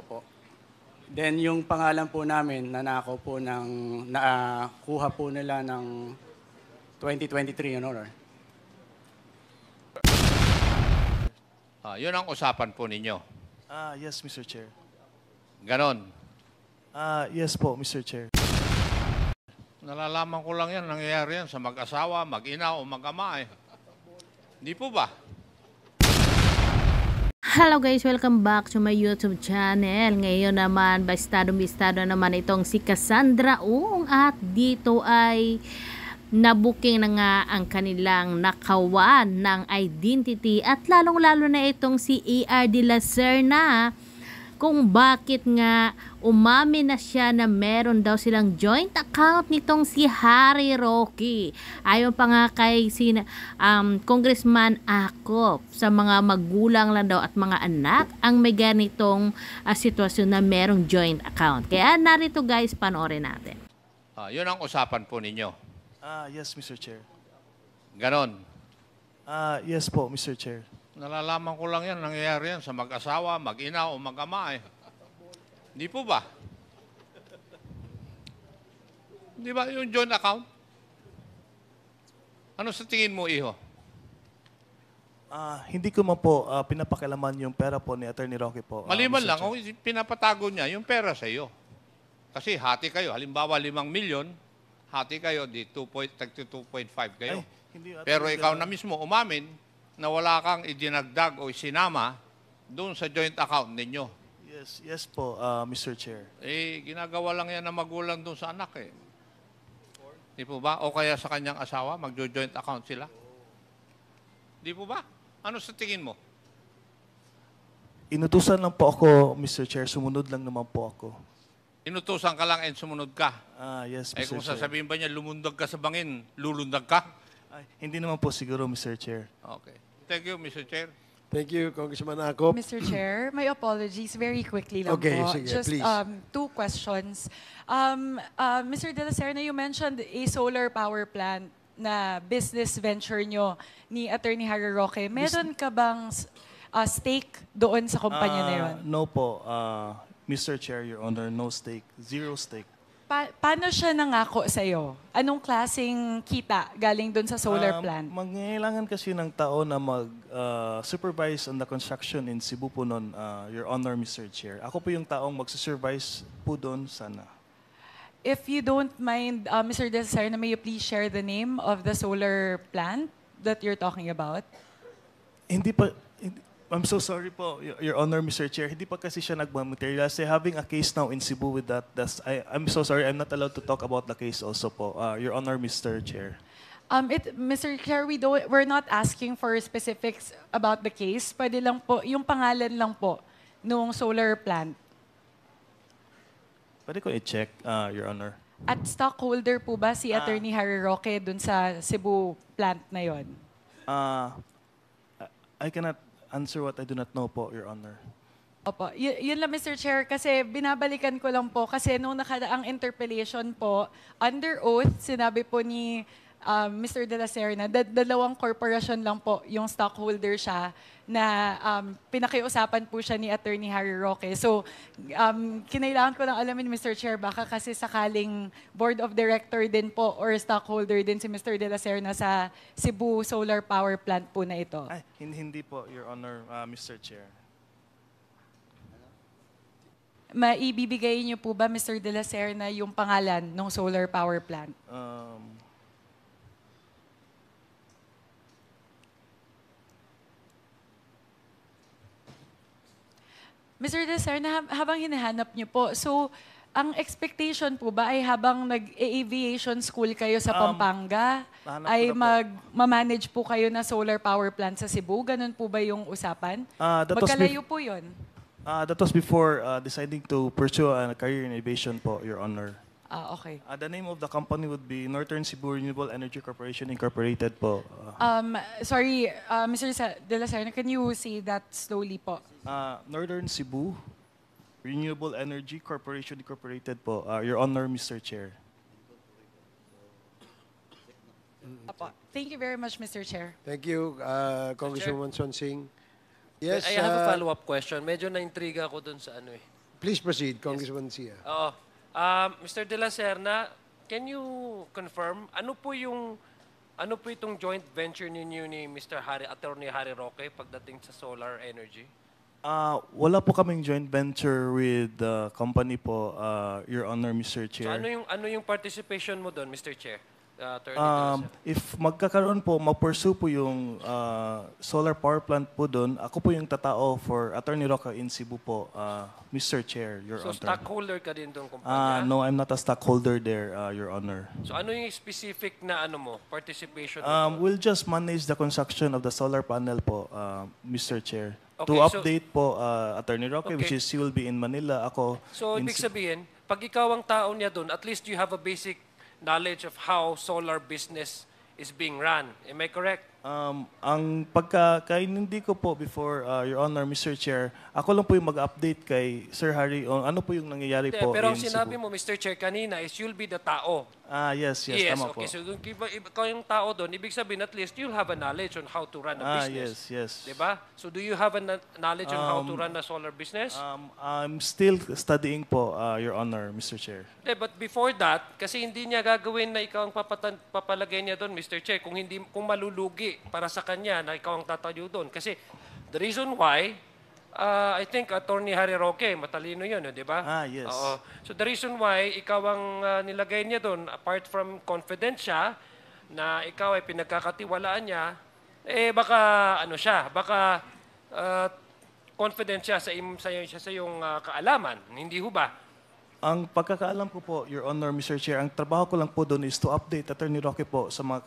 Opo. Then yung pangalan po namin, nanakaw po ng, nakuha po nila ng 2023, Your Honor. Yun ang usapan po ninyo. Yes, Mr. Chair. Ganon. Yes po, Mr. Chair. Nalalaman ko lang yan, nangyayari yan sa mag-asawa, mag-ina o mag-ama eh. Hindi po ba? Hello guys, welcome back to my YouTube channel. Ngayon naman, bistado naman itong si Cassandra Ong at dito ay nabuking na nga ang kanilang nakawan ng identity at lalong-lalo na itong si A.R. de la Serna kung bakit nga umamin na siya na meron daw silang joint account nitong si Harry Roque. Ayon pa nga kay Congressman Acop, sa mga magulang lang daw at mga anak ang may ganitong sitwasyon na merong joint account. Kaya narito guys, panoorin natin. Yun ang usapan po ninyo. Yes, Mr. Chair. Ganon. Yes po, Mr. Chair. Nalalaman ko lang yan, nangyayari yan sa mag-asawa, mag-ina o mag-ama eh. Hindi po ba? Di ba yung joint account? Ano sa tingin mo, iho? Hindi ko man po pinapakialaman yung pera po ni Attorney Roque po. Maliban Mr. lang, Chair. kung pinapatago niya yung pera sa iyo. Kasi hati kayo, halimbawa 5 milyon, hati kayo, di 2.5 kayo. Ay, hindi, Pero Attorney, ikaw na mismo umamin na wala kang idinagdag o isinama doon sa joint account ninyo. Yes po, Mr. Chair. Eh, ginagawa lang yan ng magulang doon sa anak eh. Di po ba? O kaya sa kanyang asawa, magjo-joint account sila? Di po ba? Ano sa tingin mo? Inutusan lang po ako, Mr. Chair. Sumunod lang naman po ako. Inutusan ka lang and sumunod ka. Yes, Eh Mr. kung Chair. sasabihin ba niya, lumundag ka sa bangin, lulundag ka? Ay, hindi naman po siguro, Mr. Chair. Okay. Thank you, Mr. Chair. Thank you, Congressman Acop. Mr. Chair, my apologies. Very quickly lang Okay, po. sige, Just please. 2 questions. Mr. De La Serna, you mentioned a solar power plant na business venture nyo ni Attorney Harry Roque. Meron ka bang stake doon sa kumpanya na yun? No po, Mr. Chair, Your Honor, no stake. Zero stake. Paano siya nangako sa'yo? Anong klaseng kita galing doon sa solar plant? Mangailangan kasi ng tao na mag-supervise on the construction in Cebu po noon, Your Honor, Mr. Chair. Ako po yung taong mag-supervise po doon sana. If you don't mind, Mr. De La Serna, may you please share the name of the solar plant that you're talking about? Hindi pa, I'm so sorry po, Your Honor, Mr. Chair. Hindi pa kasi siya nagmamaterialize. Having a case now in Cebu with that, I'm so sorry, I'm not allowed to talk about the case also po, Your Honor, Mr. Chair. Mr. Chair, we're not asking for specifics about the case. Pwede lang po, yung pangalan lang po nung solar plant. Pwede ko i-check, Your Honor. At stockholder po ba si Attorney Harry Roque dun sa Cebu plant na yon? I cannot answer what I do not know po, Your Honor. Opo. Yun lang, Mr. Chair, kasi binabalikan ko lang po. Kasi nung nakadaang interpellation po, under oath, sinabi po ni Mr. De La Serna, dalawang corporation lang po yung stockholder siya na pinakiusapan po siya ni Attorney Harry Roque. So, kinailangan ko lang alamin, Mr. Chair, baka kasi sakaling board of director din po or stockholder din si Mr. De La Serna sa Cebu Solar Power Plant po na ito. Ay, hindi po, Your Honor, Mr. Chair. Maibibigay niyo po ba, Mr. De La Serna, yung pangalan ng solar power plant? Mr. De La Serna, habang hinahanap niyo po, so ang expectation po ba ay habang nag-aviation school kayo sa Pampanga, nahanap ay ko na manage po kayo na solar power plant sa Cebu? Ganun po ba yung usapan? Magkalayo po yun. That was before deciding to pursue a career in aviation po, Your Honor. Okay. The name of the company would be Northern Cebu Renewable Energy Corporation Incorporated po. Sorry, Mr. De La Serna, can you say that slowly po? Northern Cebu Renewable Energy Corporation Incorporated po, Your Honor, Mr. Chair. Apo. Thank you very much, Mr. Chair. Thank you, Congresswoman Sonsing. Yes, I have a follow-up question. Medyo na-intriga ako dun sa ano eh. Please proceed, Congressman Sia. Oo. Mr. De La Serna, can you confirm ano po itong joint venture ninyo ni Attorney Harry Roque pagdating sa solar energy? Wala po kaming joint venture with the company po, Your Honor, Mr. So Chair. ano yung participation mo doon, Mr. Chair? Attorney De La Serna. If magkakaroon po, ma-pursue po yung solar power plant po doon, ako po yung tatao for Attorney Roca in Cebu po, Mr. Chair, Your So Honor. stockholder ka din doon kumpanya? No, I'm not a stockholder there, Your Honor. So ano yung specific na participation mo doon? We'll just manage the construction of the solar panel po, Mr. Chair. Okay, To so- update po, Attorney Roque, which Okay. is he will be in Manila. Ako So in ibig sabihin, pag ikaw ang tao niya doon, at least you have a basic knowledge of how solar business is being run. Am I correct? Ang pagkakaintindi ko po before, Your Honor, Mr. Chair, ako lang po yung mag-update kay Sir Harry on ano po yung nangyayari Hindi, po pero ang in sinabi Cebu. mo, Mr. Chair, kanina is you'll be the tao. Yes, tama po. okay. So kung ikaw yung tao doon, ibig sabihin at least you'll have a knowledge on how to run a business. yes. Diba? So do you have a knowledge on how to run a solar business? I'm still studying po, Your Honor, Mr. Chair. Hindi, but before that, kasi hindi niya gagawin na ikaw ang papalagay niya doon, Mr. Chair, kung malulugi para sa kanya na ikaw ang tatayo doon. Kasi the reason why, I think Attorney Harry Roque, matalino yun, di ba? Yes. Oo. So the reason why ikaw ang nilagay niya doon, apart from confident siya, na ikaw ay pinagkakatiwalaan niya, baka baka confident siya sa iyong kaalaman. Hindi ho ba? Ang pagkakaalam ko po, Your Honor, Mr. Chair, ang trabaho ko lang po doon is to update Attorney Roque po sa mga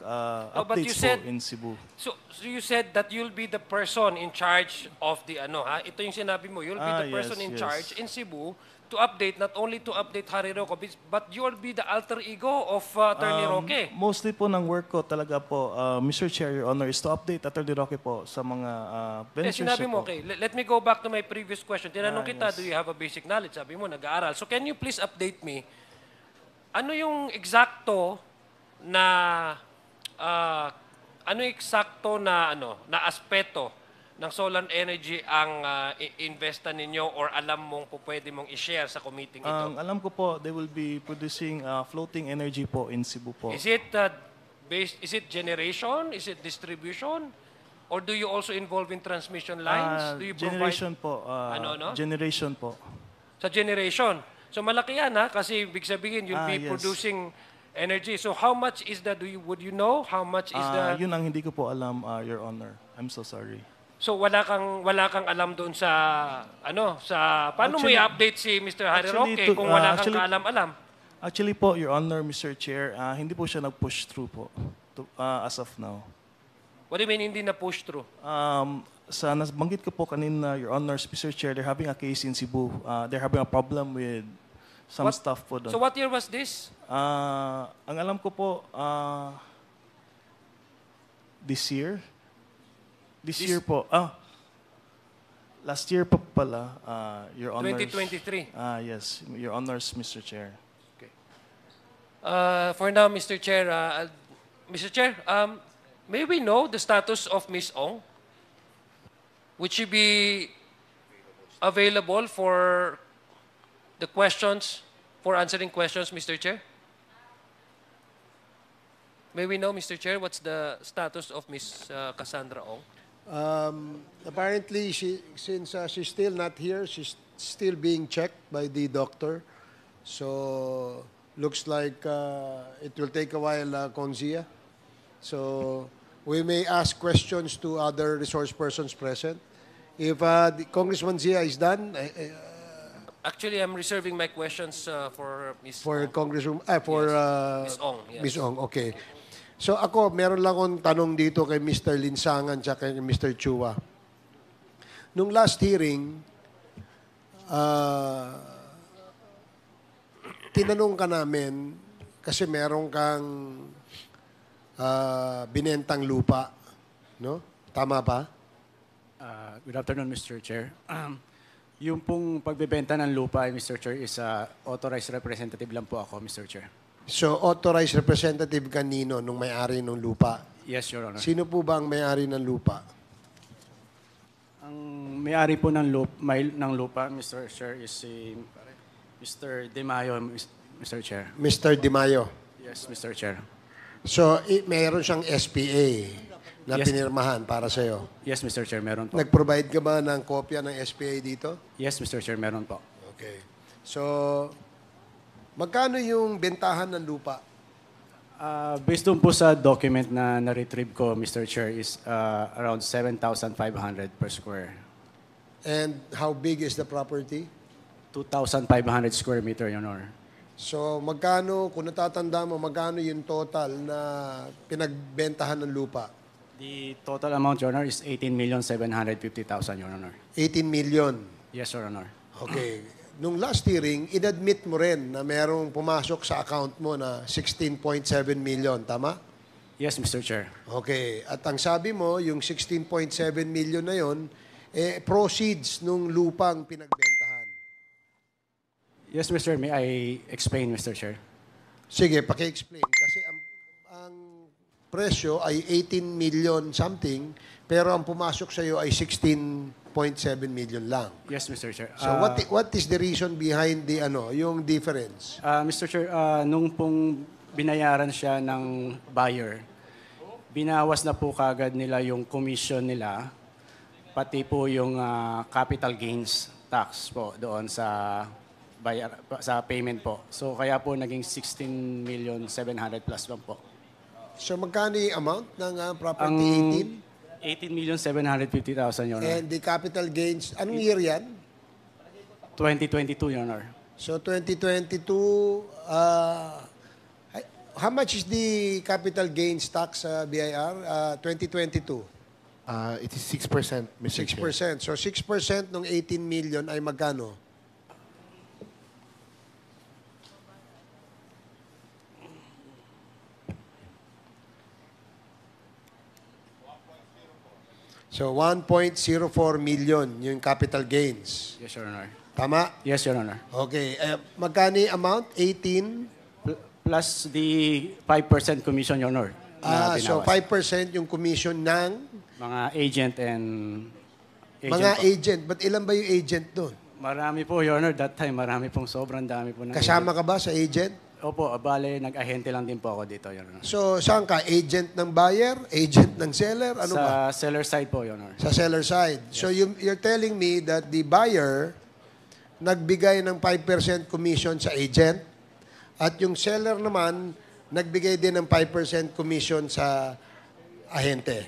but you updates said- po in Cebu. So you said that you'll be the person in charge of the Ito yung sinabi mo, you'll be the person in yes. charge in Cebu to update, not only to update Harry Roque, but you'll be the alter ego of Attorney Roque. Mostly po ng work ko talaga po, Mr. Chair, Your Honor, is to update Attorney Roque po sa mga ventures Sinabi niya mo, po. okay, let me go back to my previous question. Tinanong kita, yes. do you have a basic knowledge? Sabi mo, nag-aaral. So can you please update me, ano yung eksakto na, na aspeto ng solar energy ang investa ninyo or alam mong pwede mong i-share sa committee ito? Ang alam ko po, they will be producing floating energy po in Cebu po. Is it is it generation? Is it distribution? Or do you also involve in transmission lines? Do you Generation po. Ano? Generation po. Sa generation. So malaki yan kasi ibig sabihin you'll be Yes. producing energy. So how much is that? Would you know how much is the? Yun ang hindi ko po alam, Your Honor. I'm so sorry. So wala kang alam doon sa paano mo Actually- i-update si Mr. Harry actually, Roque kung wala kang actually- kaalam-alam? Actually po, Your Honor, Mr. Chair, hindi po siya nag-push through po as of now. What do you mean hindi na push through? Sa nabanggit ko po kanina, Your Honor, Mr. Chair, they're having a case in Cebu. They're having a problem with some stuff po doon. So what year was this? Ang alam ko po, this year? This year po. Last year pa pala, Your Honors. 2023. Yes, Your Honors, Mr. Chair. For now, Mr. Chair, may we know the status of Ms. Ong? Would she be available for the questions, for answering questions, Mr. Chair? May we know, Mr. Chair, what's the status of Ms. Cassandra Ong? Apparently, since she's still not here, she's still being checked by the doctor. So, looks like it will take a while, Konzia. So, we may ask questions to other resource persons present. If the Congressman Zia is done, Actually, I'm reserving my questions for Ms. for Ong. Congresswoman, Ms. Ong, yes. Ms. Ong, okay. So ako, meron lang akong tanong dito kay Mr. Linsangan at kay Mr. Chua. Nung last hearing, tinanong ka namin kasi meron kang binentang lupa. No? Tama ba? Good afternoon, Mr. Chair. Yung pong pagbebenta ng lupa, Mr. Chair, is authorized representative lang po ako, Mr. Chair. So, authorized representative kanino nung may-ari ng lupa? Yes, Your Honor. Sino po ba ang may-ari ng lupa? Ang may-ari po ng lupa, Mr. Chair, is si Mr. De Mayo, Mr. Chair. Mr. Di Mayo. Yes, Mr. Chair. So, mayroon siyang SPA na Yes. pinirmahan para sa'yo. Yes, Mr. Chair, meron po. Nag-provide ka ba ng kopya ng SPA dito? Yes, Mr. Chair, meron po. Okay. So, magkano yung bentahan ng lupa? Based dun po sa document na na-retrieve ko, Mr. Chair, is around 7,500 per square. And how big is the property? 2,500 square meter, Your Honor. So, magkano, kung natatanda mo, magkano yung total na pinagbentahan ng lupa? The total amount, Your Honor, is 18,750,000, Your Honor. 18 million. Yes, Your Honor. Okay. Nung last hearing, inadmit mo rin na merong pumasok sa account mo na 16.7 million, tama? Yes, Mr. Chair. Okay. At ang sabi mo, yung 16.7 million na yon, proceeds nung lupang pinagbentahan. Yes, Mr. May I explain, Mr. Chair? Sige, paki-explain. Kasi ang presyo ay 18 million something, pero ang pumasok sa iyo ay 16.7 million lang. Yes, Mr. Chair. So what is the reason behind the yung difference? Mr. Chair, nung pong binayaran siya ng buyer, binawas na po kagad nila yung commission nila, pati po yung capital gains tax po doon sa payment po. So kaya po naging 16,700,000 plus lang po. So magkano yung amount ng property? 18,750,000, Your Honor. And the capital gains, anong year yan? 2022, Your Honor. So 2022, how much is the capital gains tax BIR? 2022? It is 6%, Mr. Chair. 6%. So 6% ng 18 million ay magkano? So 1.04 million yung capital gains. Yes, Your Honor. Tama? Yes, Your Honor. Okay. Magkano yung amount? 18? Plus the 5% commission, Your Honor. Na So binawas. 5% yung commission ng Mga agent and... mga po. agent. But ilan ba yung agent doon? Marami po, Your Honor. That time, marami pong sobrang dami po. Kasama ka ba sa agent? Opo, bale, nag-ahente lang din po ako dito, Your Honor. So saan ka? Agent ng buyer? Agent ng seller? Ano ba? Sa seller side po, Your Honor. Sa seller side. So you're telling me that the buyer nagbigay ng 5% commission sa agent at yung seller naman nagbigay din ng 5% commission sa ahente.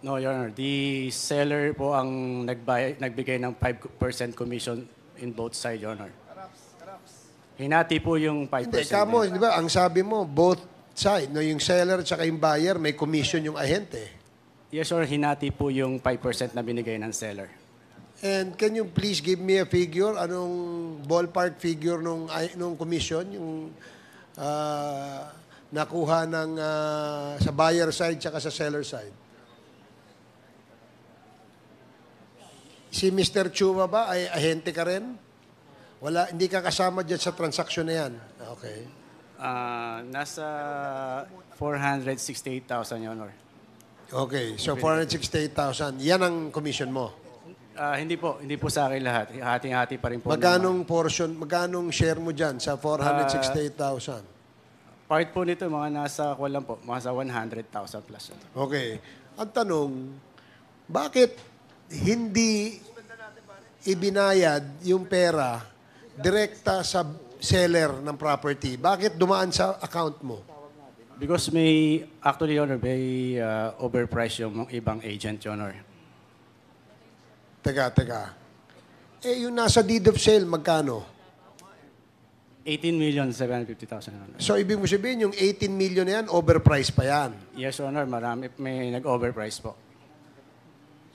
No, Your Honor. The seller po ang nagbigay ng 5% commission in both sides, Your Honor. Hinati po yung 5%. Hindi, kamo, din. di ba, ang sabi mo, both side, no, yung seller at yung buyer, may commission yung ahente. Yes, sir. Hinati po yung 5% na binigay ng seller. And can you please give me a figure? Anong ballpark figure nung commission? Yung nakuha ng sa buyer side tsaka sa seller side? Si Mr. Chua ba ay ahente ka rin? Wala, hindi ka kasama dyan sa transaksyon na yan. Okay. Nasa 468,000, Your Honor. Okay, so 468,000. Yan ang commission mo. Hindi po sa akin lahat. Hati-hati pa rin po. Magkanong portion, magkanong share mo dyan sa 468,000? Part po nito, mga nasa, lang po, mga sa 100,000 plus. Okay. Ang tanong, bakit hindi ibinayad yung pera direkta sa seller ng property? Bakit dumaan sa account mo? Because actually, Your Honor, may overpriced yung ibang agent, Your Honor. Teka. Yung nasa deed of sale, magkano? 18,750,000, Your Honor. So, ibig mo sabihin, yung 18 million na yan, overpriced pa yan. Yes, Your Honor. May nag-overprice po.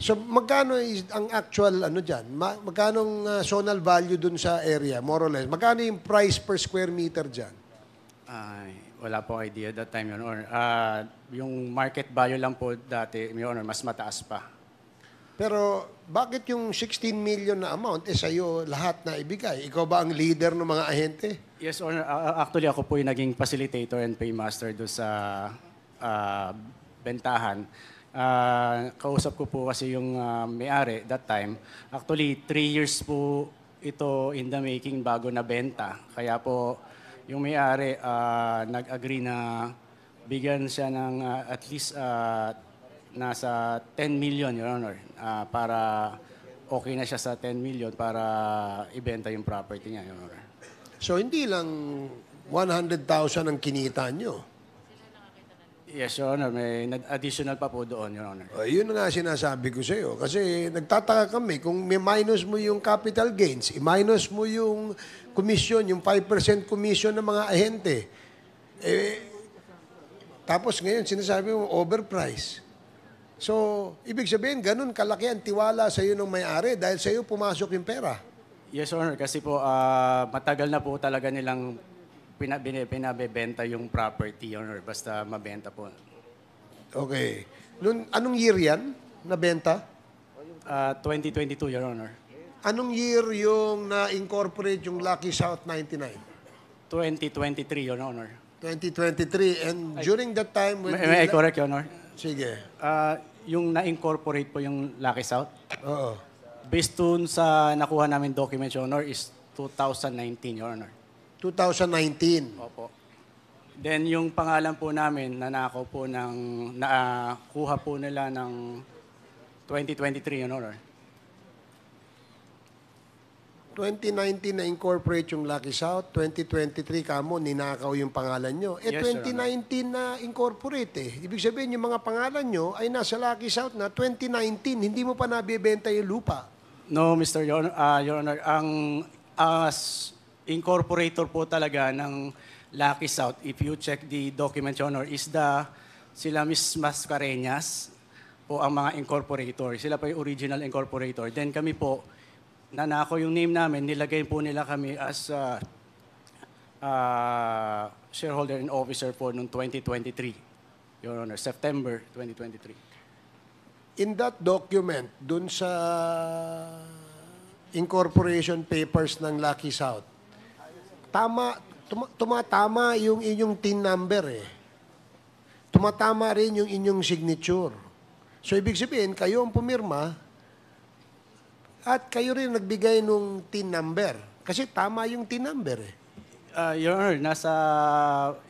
So, magkano ang actual, dyan? Magkano zonal value dun sa area, more or less? Magkano yung price per square meter dyan? Wala po idea that time, Your Honor. Yung market value lang po dati, Your Honor, mas mataas pa. Pero, bakit yung 16 million na amount, sa'yo lahat na ibigay? Ikaw ba ang leader ng mga ahente? Yes, Honor. Actually, ako po yung naging facilitator and paymaster doon sa bentahan. Kausap ko po kasi yung may-ari that time. Actually, 3 years po ito in the making bago nabenta. Kaya po yung may-ari nag-agree na bigyan siya ng at least nasa 10 million, Your Honor, para okay na siya sa 10 million para ibenta yung property niya, Your Honor. So hindi lang 100,000 ang kinita nyo. Yes, Your Honor. May additional pa po doon, Your Honor. Yun nga sinasabi ko sa iyo. Kasi nagtataka kami, kung may minus mo yung capital gains, i-minus mo yung commission, yung 5% commission ng mga ahente. Tapos ngayon, sinasabi mo, overprice. So, ibig sabihin, ganun kalaki ang tiwala sa iyo ng may-ari dahil sa iyo pumasok yung pera. Yes, Your Honor. Kasi po, matagal na po talaga nilang pinabebenta yung property, Your Honor. Basta mabenta po. Okay. Anong year yan nabenta? 2022, Your Honor. Anong year yung na-incorporate yung Lucky South 99? 2023, Your Honor. 2023. And during that time when... May I correct, Your Honor? Sige. Yung na-incorporate po yung Lucky South, Oo. based dun sa nakuha namin documents, Your Honor, is 2019, Your Honor. 2019. Opo. Then yung pangalan po namin, nanakaw po nakuha po nila ng 2023, Your Honor. 2019 na-incorporate yung Lucky South. 2023 kamo, ninakaw yung pangalan nyo. Yes, Your 2019 na incorporate eh. Ibig sabihin, yung mga pangalan nyo ay nasa Lucky South na 2019. Hindi mo pa nabibenta yung lupa. No, Mr. Your Honor. Ang incorporator po talaga ng Lucky South, if you check the document, Your Honor, is sila Miss Mascareñas po ang mga incorporator. Sila po yung original incorporator. Then kami po, nanako yung name namin, nilagay po nila kami as shareholder and officer po noong 2023, Your Honor, September 2023. In that document, dun sa incorporation papers ng Lucky South, tumatama yung inyong TIN number eh. Tumatama rin yung inyong signature. So, ibig sabihin, kayo ang pumirma at kayo rin nagbigay nung TIN number. Kasi tama yung TIN number eh. Your Honor, nasa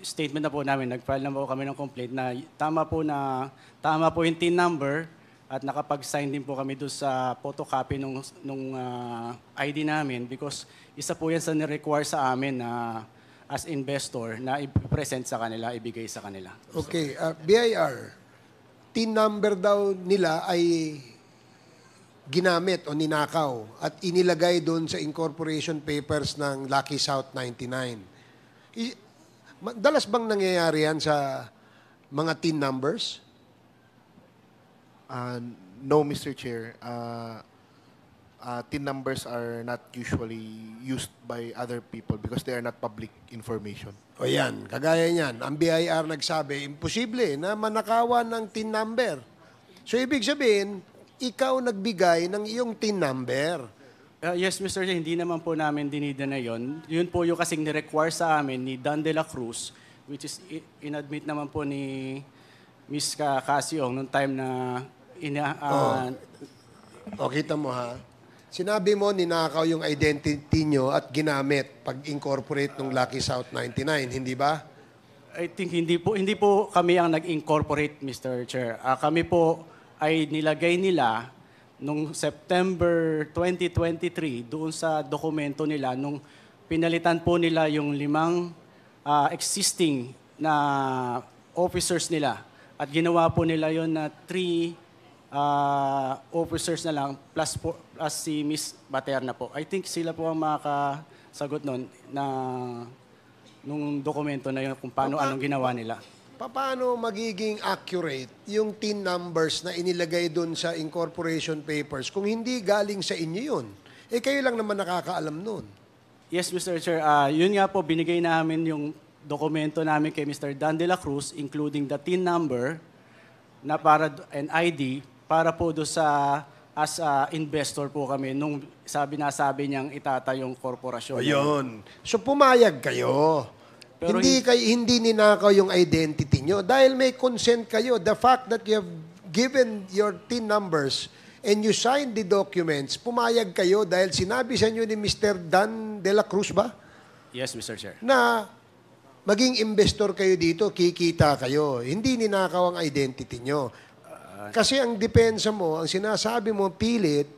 statement na po namin, nag-file na po kami ng complaint na tama po yung TIN number at nakapag-sign din po kami doon sa photocopy nung ID namin because isa po yan sa nirequire sa amin na as investor na i-present sa kanila, ibigay sa kanila. Okay, BIR, TIN number daw nila ay ginamit o ninakaw at inilagay doon sa incorporation papers ng Lucky South 99. Dalas bang nangyayari yan sa mga TIN numbers? No, Mr. Chair. TIN numbers are not usually used by other people because they are not public information. O yan, kagaya niyan. Ang BIR nagsabi, imposible na manakawan ng TIN number. So, ibig sabihin, ikaw nagbigay ng iyong TIN number. Yes, Mr. J, hindi naman po namin dinida na yun. Yun po yung kasing ni-require sa amin ni Dan de la Cruz, which is inadmit naman po ni Miss Casiong nung time na Kita mo ha. Sinabi mo, ninakaw yung identity nyo at ginamit pag-incorporate ng Lucky South 99, hindi ba? I think hindi po kami ang nag-incorporate, Mr. Chair. Kami po ay nilagay nila nung September 2023 doon sa dokumento nila nung pinalitan po nila yung 5 existing na officers nila at ginawa po nila yon na 3 officers na lang plus si Miss Baterna po. I think sila po ang makakasagot nun na nung dokumento na yun kung anong ginawa nila. Paano magiging accurate yung TIN numbers na inilagay doon sa incorporation papers kung hindi galing sa inyo yun? Eh kayo lang naman nakakaalam nun. Yes, Mr. Chair. Yun nga po, binigay namin yung dokumento namin kay Mr. Dan de la Cruz, including the TIN number na and ID para po doon sa as investor po kami nung sabi niyang itata yung korporasyon. Ayun. So pumayag kayo. Pero hindi ninakaw yung identity nyo. Dahil may consent kayo. The fact that you have given your TIN numbers and you signed the documents, pumayag kayo dahil sinabi sa inyo ni Mr. Dan de la Cruz ba? Yes, Mr. Chair. Na maging investor kayo dito, kikita kayo. Hindi ninakaw ang identity nyo. Kasi ang depensa mo, ang sinasabi mo, pilit,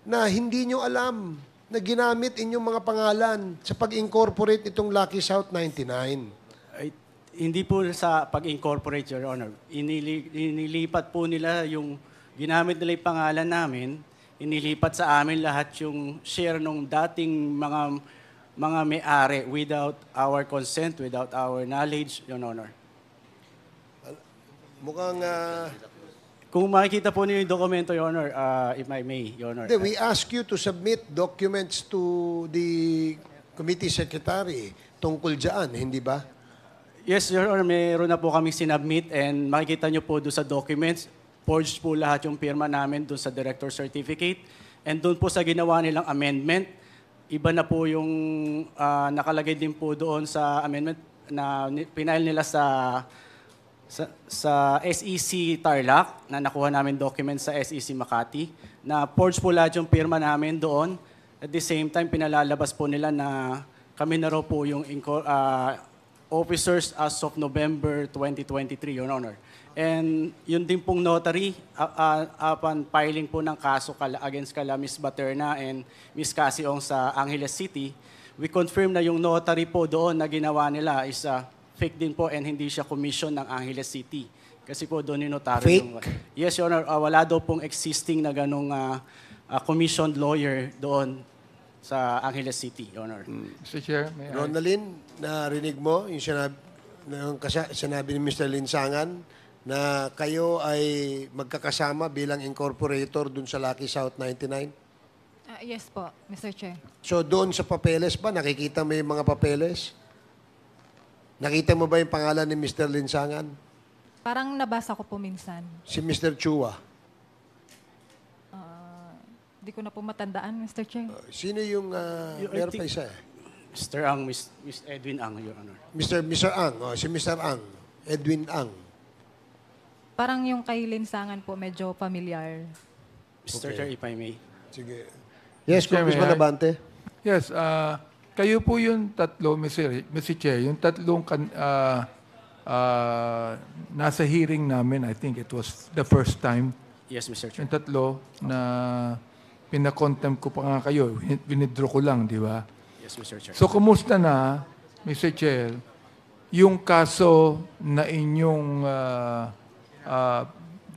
na hindi nyo alam na ginamit inyong mga pangalan sa pag-incorporate itong Lucky South 99. Ay, hindi po sa pag-incorporate, Your Honor. Inilipat po nila yung, ginamit nila yung pangalan namin, inilipat sa amin lahat yung share nung dating mga may-ari without our consent, without our knowledge, Your Honor. Mukhang, Kung makikita po niyo yung dokumento, Your Honor, if I may, Your Honor. we ask you to submit documents to the committee secretary tungkol dyan, hindi ba? Yes, Your Honor, meron na po kami sinubmit and makikita niyo po doon sa documents, forged po lahat yung pirma namin doon sa director certificate. And doon po sa ginawa nilang amendment, iba na po yung nakalagay din po doon sa amendment na pinail nila sa SEC Tarlac na nakuha namin document sa SEC Makati na forged po lahat yung pirma namin doon. At the same time, pinalalabas po nila na kami na raw po yung officers as of November 2023, Your Honor. And yun din pong notary, upon filing po ng kaso against kala Ms. Baterna and Ms. Casiong sa Angeles City, we confirm na yung notary po doon na ginawa nila is fake din po and hindi siya commission ng Angeles City. Kasi po doon yung notary. Fake? Yes, Your Honor. Wala daw pong existing na ganong commissioned lawyer doon sa Angeles City, Your Honor. Mr. Chair, may I? Ronaldin, narinig mo yung sinabi ni Mr. Linsangan na kayo ay magkakasama bilang incorporator dun sa Lucky South 99? Yes po, Mr. Chair. So doon sa papeles ba, nakikita mo yung mga papeles? Nakita mo ba yung pangalan ni Mr. Linsangan? Parang nabasa ko po minsan. Si Mr. Chua. Di ko na po matandaan, Mr. Chair. Sino yung, meron pa isa eh? Mr. Ang, Miss Edwin Ang, Your Honor. Mr. Ang, si Mr. Ang, Edwin Ang. Parang yung kay Linsangan po medyo familiar. Mr. Chair, if I may. Sige. Yes, Mr. Chair, Congressman may I? Abante. Yes, kayo po yung tatlo, Mr. Chair, yung tatlong nasa hearing namin, I think it was the first time, Yes, Mr. Chair. yung tatlo na pinakontempt ko pa nga kayo, winidraw ko lang, di ba? Yes, Mr. Chair. So, kumusta na, Mr. Chair, yung kaso na inyong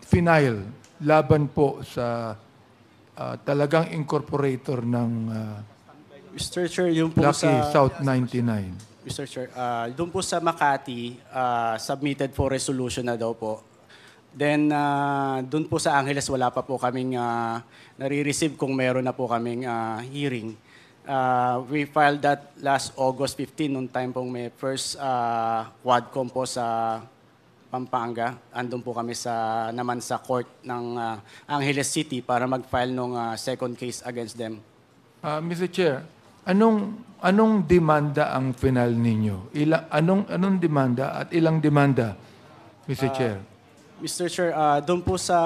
final laban po sa talagang incorporator ng Mr. Chair, yung po Lucky sa... South 99? Mr. Chair, doon po sa Makati, submitted for resolution na daw po. Then, doon po sa Angeles, wala pa po kaming nare-receive kung meron na po kaming hearing. We filed that last August 15, noong time pong may first Quadcom po sa Pampanga. Andun po kami naman sa court ng Angeles City para mag-file ng second case against them. Mr. Chair, anong demanda ang final ninyo? Anong demanda at ilang demanda, Mr. Chair? Mr. Chair, doon po sa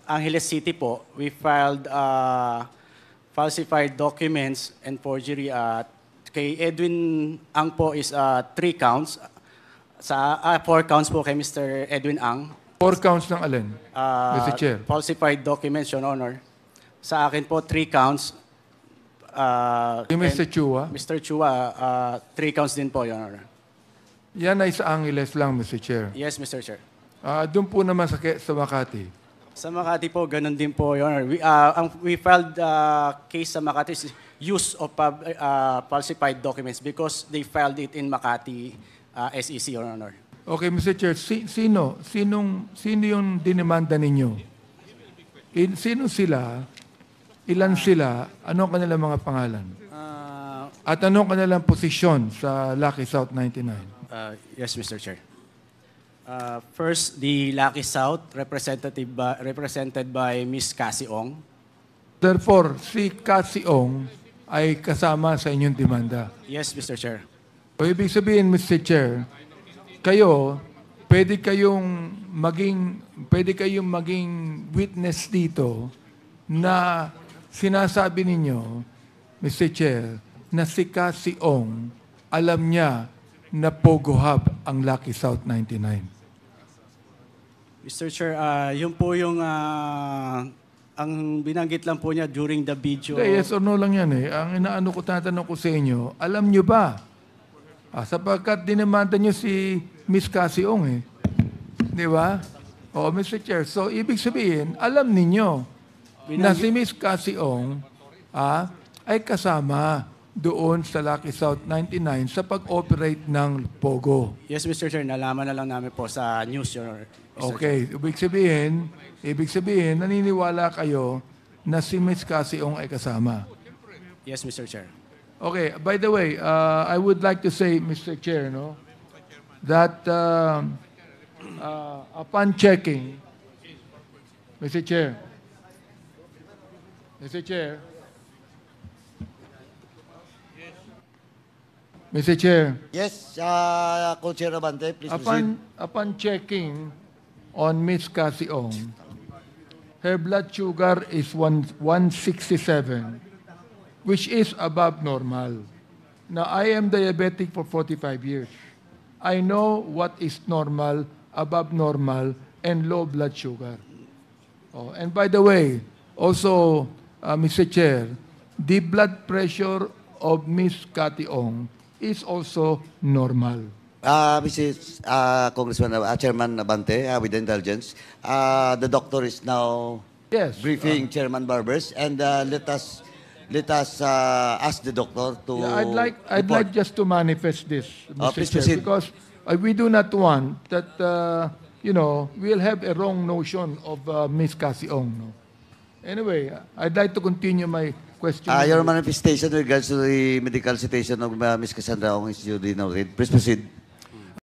Angeles City po, we filed falsified documents and forgery. Kay Edwin Ang po is 3 counts. 4 counts po kay Mr. Edwin Ang. 4 counts ng alin, Mr. Chair? Falsified documents, Your Honor. Sa akin po, 3 counts. Yung Mr. Chua? Mr. Chua, 3 counts din po, Your Honor. Yan ay sa Angeles lang, Mr. Chair. Yes, Mr. Chair. Doon po naman sa Makati. Sa Makati po, ganun din po, Your Honor. We filed case sa Makati is use of falsified documents because they filed it in Makati SEC, Your Honor. Okay, Mr. Chair, sino yung dinemanda ninyo? Sino sila? Ilan sila? Ano ang kanilang mga pangalan? At ano ang kanilang posisyon sa Lucky South 99? Yes, Mr. Chair. First, the Lucky South, represented by Ms. Cassie Ong. Therefore, si Cassie Ong ay kasama sa inyong demanda. Yes, Mr. Chair. O ibig sabihin, Mr. Chair, kayo, pwede kayong maging witness dito na sinasabi ninyo, Mr. Chair, na si Cassie Ong, alam niya na Pogo Hub ang Lucky South 99. Mr. Chair, yun po yung ang binanggit lang po niya during the video. Yes or no lang yan eh. Ang tatanong ko sa inyo, alam niyo ba? Sapagkat dinimanda niyo si Miss Cassie Ong eh. Di ba? O, Mr. Chair. So, ibig sabihin, alam ninyo na si Miss Cassie Ong ay kasama doon sa Lucky South 99 sa pag-operate ng Pogo. Yes, Mr. Chair, nalaman na lang namin po sa news, Your Honor. Mr. Okay, ibig sabihin, naniniwala kayo na si Miss Cassie Ong ay kasama. Yes, Mr. Chair. Okay, by the way, I would like to say, Mr. Chair, no, that upon checking, Mr. Chair, Mr. Chair, Yes, Co-Chair Abante, please proceed. upon checking on Miss Cassie Ong, her blood sugar is 167, which is above normal. Now, I am diabetic for 45 years. I know what is normal, above normal, and low blood sugar. Oh, and by the way, also, Mr. Chair, the blood pressure of Miss Cathy Ong is also normal. Mrs. Congressman, Chairman Abante, with the intelligence, the doctor is now Yes. briefing Chairman Barbers, and let us ask the doctor to Yeah, I'd report. like just to manifest this, Mr. please Chair, proceed. because we do not want that, we'll have a wrong notion of Miss Cassie Ong. No? Anyway, I'd like to continue my question. Your manifestation in regards to the medical situation of Ms. Cassandra Ong is duly noted. Please proceed.